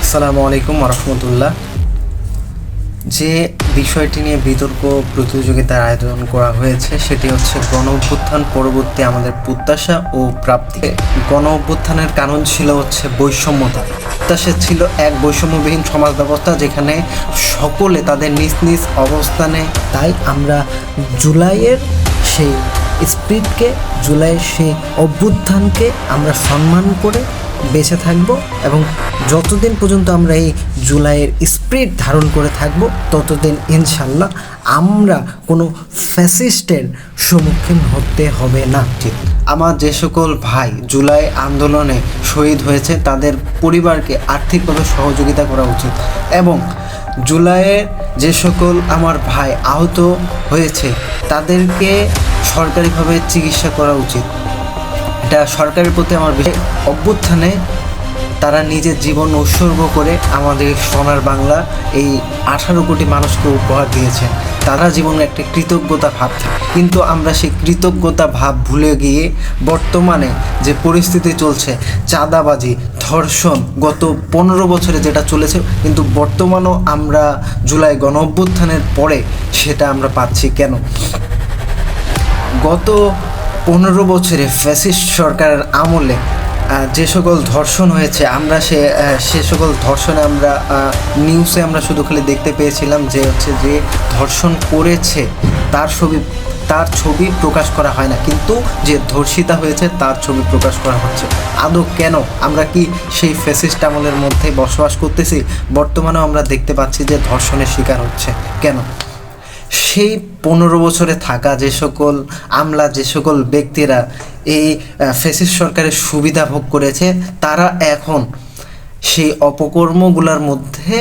আসসালামু আলাইকুম রহমতুল্লাহ। যে বিষয়টি নিয়ে বিতর্ক প্রতিযোগিতার আয়োজন করা হয়েছে সেটি হচ্ছে গণ অভ্যুত্থান পরবর্তী আমাদের প্রত্যাশা ও প্রাপ্তি। গণ অভ্যুত্থানের কারণ ছিল হচ্ছে বৈষম্যতা। প্রত্যাশা ছিল এক বৈষম্যবিহীন সমাজ ব্যবস্থা যেখানে সকলে তাদের নিজ নিজ অবস্থানে। তাই আমরা জুলাইয়ের সেই স্পিরিটকে, জুলাইয়ের সেই অভ্যুত্থানকে আমরা সম্মান করে বেঁচে থাকব এবং যতদিন পর্যন্ত আমরা এই জুলাইয়ের স্পিরিট ধারণ করে থাকব ততদিন ইনশাল্লাহ আমরা কোনো ফ্যাসিস্টের সম্মুখীন হতে হবে না। আমার যে সকল ভাই জুলাই আন্দোলনে শহীদ হয়েছে তাদের পরিবারকে আর্থিকভাবে সহযোগিতা করা উচিত এবং জুলাইয়ের যে সকল আমার ভাই আহত হয়েছে তাদেরকে সরকারিভাবে চিকিৎসা করা উচিত। এটা সরকারের প্রতি আমার অভ্যুত্থানে তারা নিজের জীবন উৎসর্গ করে আমাদের সোনার বাংলা এই 18 কোটি মানুষকে উপহার দিয়েছেন। তারা জীবনে একটা কৃতজ্ঞতা ভাব থাকে, কিন্তু আমরা সেই কৃতজ্ঞতা ভাব ভুলে গিয়ে বর্তমানে যে পরিস্থিতি চলছে, চাঁদাবাজি, ধর্ষণ, গত 15 বছরে যেটা চলেছে, কিন্তু বর্তমানেও আমরা জুলাই গণ অভ্যুত্থানের পরে সেটা আমরা পাচ্ছি কেন? গত 15 বছরে ফ্যাসিস্ট সরকারের আমলে যে সকল ধর্ষণ হয়েছে, আমরা সে সকল ধর্ষণে আমরা নিউজে আমরা শুধু খালি দেখতে পেয়েছিলাম যে হচ্ছে যে ধর্ষণ করেছে তার ছবি প্রকাশ করা হয় না, কিন্তু যে ধর্ষিতা হয়েছে তার ছবি প্রকাশ করা হচ্ছে। আদৌ কেন? আমরা কি সেই ফ্যাসিস্ট আমলের মধ্যে বসবাস করতেছি? বর্তমানেও আমরা দেখতে পাচ্ছি যে ধর্ষণের শিকার হচ্ছে কেন? সেই 15 বছরে থাকা যে সকল আমলা, যে সকল ব্যক্তিরা এই ফ্যাসিস্ট সরকারের সুবিধা ভোগ করেছে, তারা এখন সেই অপকর্মগুলোর মধ্যে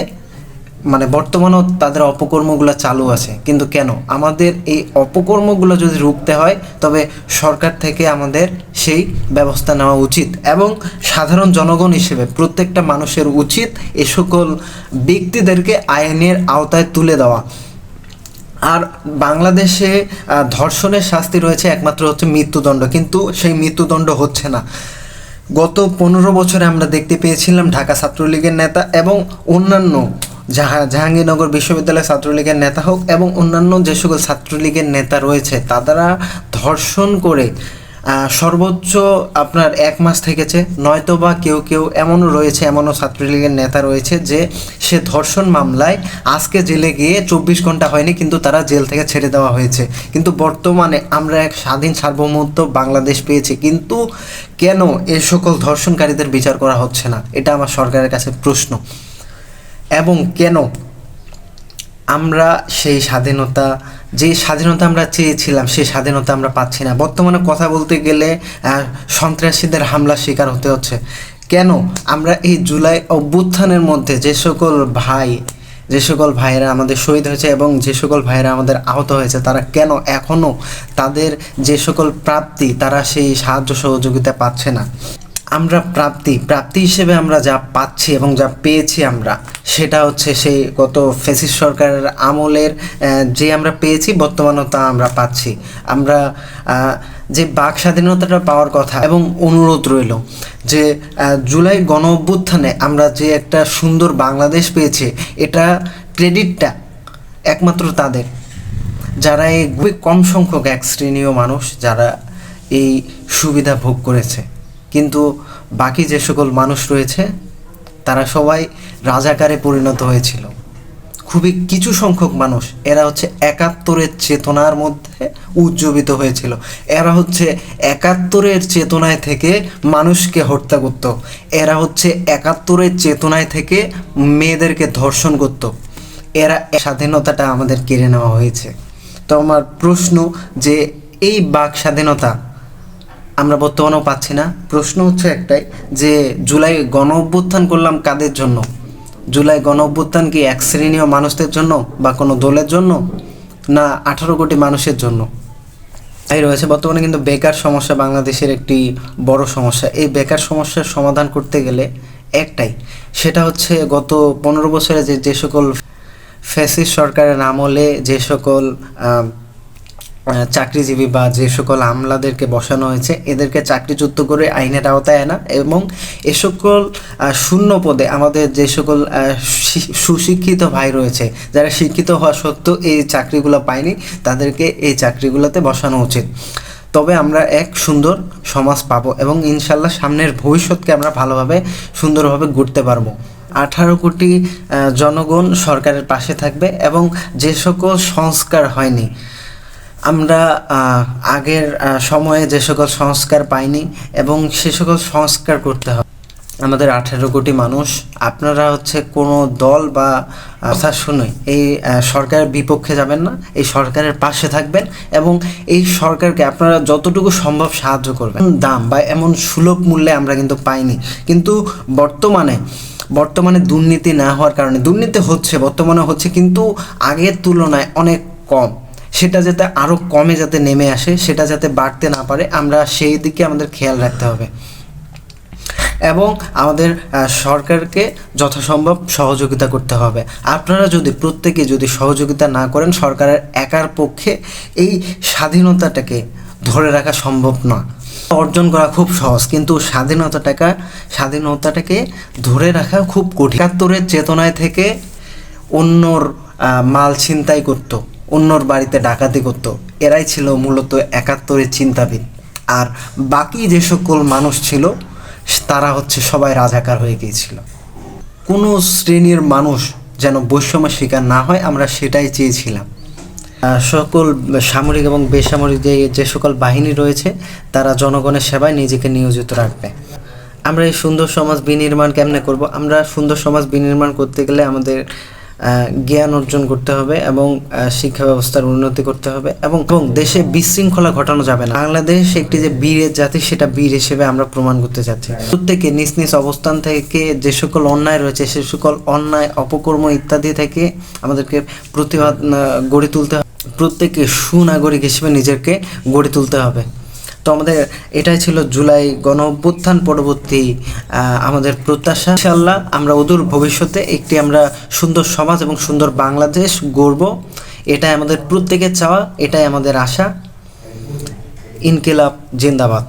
বর্তমানেও তাদের অপকর্মগুলো চালু আছে। কিন্তু কেন? আমাদের এই অপকর্মগুলো যদি রুখতে হয় তবে সরকার থেকে আমাদের সেই ব্যবস্থা নেওয়া উচিত এবং সাধারণ জনগণ হিসেবে প্রত্যেকটা মানুষের উচিত এ সকল ব্যক্তিদেরকে আইনের আওতায় তুলে দেওয়া। আর বাংলাদেশে ধর্ষণের শাস্তি রয়েছে একমাত্র হচ্ছে মৃত্যুদণ্ড, কিন্তু সেই মৃত্যুদণ্ড হচ্ছে না। গত 15 বছরে আমরা দেখতে পেয়েছিলাম ঢাকা ছাত্রলীগের নেতা এবং অন্যান্য জাহাঙ্গীরনগর বিশ্ববিদ্যালয় ছাত্রলীগের নেতা হোক এবং অন্যান্য যে সকল ছাত্রলীগের নেতা রয়েছে তারা ধর্ষণ করে সর্বোচ্চ আপনার 1 মাস থেকেছে, নয়তো বা কেউ এমনও রয়েছে, এমনও ছাত্রলীগের নেতা রয়েছে যে সে ধর্ষণ মামলায় আজকে জেলে গিয়ে 24 ঘন্টা হয়নি, কিন্তু তারা জেল থেকে ছেড়ে দেওয়া হয়েছে। কিন্তু বর্তমানে আমরা এক স্বাধীন সার্বভৌমত্ব বাংলাদেশ পেয়েছি, কিন্তু কেন এ সকল ধর্ষণকারীদের বিচার করা হচ্ছে না? এটা আমার সরকারের কাছে প্রশ্ন। এবং কেন আমরা সেই যে স্বাধীনতা আমরা চেয়েছিলাম সেই স্বাধীনতা আমরা পাচ্ছি না? বর্তমানে কথা বলতে গেলে সন্ত্রাসীদের হামলার শিকার হতে হচ্ছে। কেন আমরা এই জুলাই অভ্যুত্থানের মধ্যে যে সকল ভাইয়েরা আমাদের শহীদ হয়েছে এবং যে সকল ভাইয়েরা আমাদের আহত হয়েছে, তারা কেন এখনও তাদের যে সকল প্রাপ্তি তারা সেই সাহায্য সহযোগিতা পাচ্ছে না? আমরা প্রাপ্তি হিসেবে আমরা যা পাচ্ছি এবং যা পেয়েছি আমরা, সেটা হচ্ছে সেই গত ফ্যাসিস্ট সরকারের আমলের যে আমরা পেয়েছি, বর্তমানেও তা আমরা পাচ্ছি। আমরা যে বাক স্বাধীনতাটা পাওয়ার কথা এবং অনুরোধ রইল যে জুলাই গণ অভ্যুত্থানে আমরা যে একটা সুন্দর বাংলাদেশ পেয়েছি, এটা ক্রেডিটটা একমাত্র তাদের, যারা এই কম সংখ্যক এক শ্রেণীয় মানুষ যারা এই সুবিধা ভোগ করেছে। কিন্তু বাকি যে সকল মানুষ রয়েছে তারা সবাই রাজাকারে পরিণত হয়েছিল। খুবই কিছু সংখ্যক মানুষ, এরা হচ্ছে 71-এর চেতনার মধ্যে উজ্জীবিত হয়েছিল। এরা হচ্ছে 71-এর চেতনায় থেকে মানুষকে হত্যা করত। এরা হচ্ছে 71-এর চেতনায় থেকে মেয়েদেরকে ধর্ষণ করত। এরা স্বাধীনতাটা আমাদের কেড়ে নেওয়া হয়েছে। তো আমার প্রশ্ন যে এই বাক স্বাধীনতা আমরা বর্তমানেও পাচ্ছি না। প্রশ্ন হচ্ছে একটাই যে জুলাই গণ অভ্যুত্থান করলাম কাদের জন্য? জুলাই গণ অভ্যুত্থান কি এক শ্রেণীয় মানুষদের জন্য বা কোনো দলের জন্য, না 18 কোটি মানুষের জন্য? তাই রয়েছে বর্তমানে কিন্তু বেকার সমস্যা বাংলাদেশের একটি বড় সমস্যা। এই বেকার সমস্যার সমাধান করতে গেলে একটাই, সেটা হচ্ছে গত 15 বছরে যে সকল ফ্যাসিস্ট সরকারের আমলে যে সকল চাকরিজীবী বা যে সকল আমলাদেরকে বসানো হয়েছে এদেরকে চাকরিচ্যুত করে আইনের আওতায় আনা এবং এ সকল শূন্য পদে আমাদের যে সকল সুশিক্ষিত ভাই রয়েছে যারা শিক্ষিত হওয়া সত্ত্বেও এই চাকরিগুলো পায়নি তাদেরকে এই চাকরিগুলোতে বসানো উচিত। তবে আমরা এক সুন্দর সমাজ পাবো এবং ইনশাল্লাহ সামনের ভবিষ্যৎকে আমরা ভালোভাবে সুন্দরভাবে গড়তে পারবো। 18 কোটি জনগণ সরকারের পাশে থাকবে এবং যে সকল সংস্কার হয়নি আমরা আগের সময়ে যে সকল সংস্কার পাইনি এবং সে সকল সংস্কার করতে হবে। আমাদের 18 কোটি মানুষ আপনারা হচ্ছে কোনো দল বা কথা শুনে এই সরকারের বিপক্ষে যাবেন না, এই সরকারের পাশে থাকবেন এবং এই সরকারকে আপনারা যতটুকু সম্ভব সাহায্য করবেন। দাম বা এমন সুলভ মূল্যে আমরা কিন্তু পাইনি, কিন্তু বর্তমানে দুর্নীতি না হওয়ার কারণে দুর্নীতি হচ্ছে, বর্তমানে হচ্ছে কিন্তু আগের তুলনায় অনেক কম। সেটা যাতে আরও কমে যাতে নেমে আসে, সেটা যাতে বাড়তে না পারে, আমরা সেই দিকে আমাদের খেয়াল রাখতে হবে এবং আমাদের সরকারকে যথাসম্ভব সহযোগিতা করতে হবে। আপনারা যদি প্রত্যেকে যদি সহযোগিতা না করেন সরকারের একার পক্ষে এই স্বাধীনতাটাকে ধরে রাখা সম্ভব না। অর্জন করা খুব সহজ, কিন্তু স্বাধীনতাটাকে ধরে রাখা খুব কঠিন। ৭১-এর চেতনায় থেকে অন্যর মাল ছিনতাই করত, অন্যর বাড়িতে ডাকাতি করত, এরাই ছিল মূলত ৭১-এর চিন্তাবিদ। আর বাকি যে সকল মানুষ ছিল তারা হচ্ছে সবাই রাজাকার হয়ে গিয়েছিল। কোনো শ্রেণীর মানুষ যেন বৈষম্যের শিকার না হয় আমরা সেটাই চেয়েছিলাম। সকল সামরিক এবং বেসামরিক যে সকল বাহিনী রয়েছে তারা জনগণের সেবায় নিজেকে নিয়োজিত রাখবে। আমরা এই সুন্দর সমাজ বিনির্মাণ কেমনে করব? আমরা সুন্দর সমাজ বিনির্মাণ করতে গেলে আমাদের জ্ঞান অর্জন করতে হবে এবং শিক্ষা ব্যবস্থার উন্নতি করতে হবে এবং দেশে বিশৃঙ্খলা ঘটানো যাবে না। বাংলাদেশ একটি যে বীরের জাতি, সেটা বীর হিসেবে আমরা প্রমাণ করতে যাচ্ছি। প্রত্যেকে নিজ নিজ অবস্থান থেকে যে সকল অন্যায় রয়েছে সে সকল অন্যায়, অপকর্ম ইত্যাদি থেকে আমাদেরকে প্রতিবাদ গড়ে তুলতে হবে। প্রত্যেকে সুনাগরিক হিসেবে নিজেকে গড়ে তুলতে হবে। তো আমাদের এটাই ছিল জুলাই গণঅভ্যুত্থান পরবর্তী আমাদের প্রত্যাশা। ইনশাআল্লাহ আমরা অদূর ভবিষ্যতে একটি আমরা সুন্দর সমাজ এবং সুন্দর বাংলাদেশ গড়ব, এটাই আমাদের প্রত্যেকের চাওয়া, এটাই আমাদের আশা। ইনকিলাব জিন্দাবাদ।